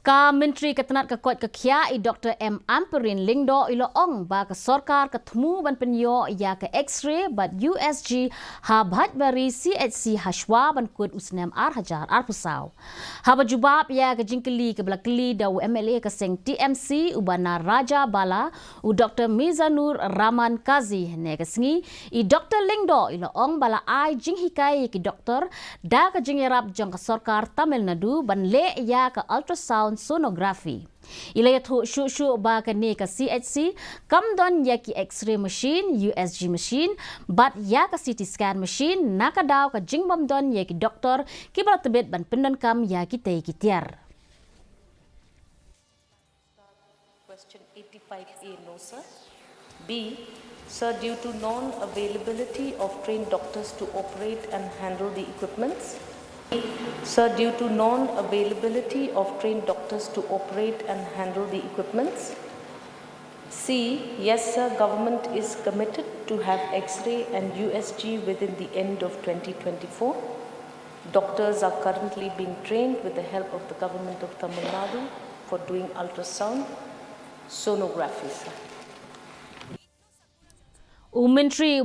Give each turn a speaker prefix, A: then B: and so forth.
A: Ka Menteri Ketenat Kekuat Kekia Dr. M. Amperin Lingdo ilo ong ba ke Sorkar ketemu ban penyo ya ke X-ray bat USG ha Bhaitbari KHASI Hashwa ban kut usnem Hajar pusau. Ha bajubab ya ke jingkeli ke belakeli da MLA ke seng TMC ubana Raja Bala u Dr. Mizanur Rahman Kazi ne ke sengi Dr. Lingdo ilo ong bala ai jinghikai ke doktor da ke jingerap jong ke Sorkar Tamil Nadu ban le ya ke ultrasound sonography. Ialeh tu syu ba ke ni ke KHASI kam don ya ki X-ray machine, USG machine, bat ya ke CT scan machine, nakadaw ke jingbam don ya ki doktor Kiba tebet ban pendon kam ya ki tei kitiar.
B: Question 85A, no sir. B, sir, due to non-availability of trained doctors to operate and handle the equipments. Sir, due to non-availability of trained doctors to operate and handle the equipments. C, yes sir, government is committed to have X-ray and USG within the end of 2024. Doctors are currently being trained with the help of the government of Tamil Nadu for doing ultrasound sonography, sir.
A: Menteri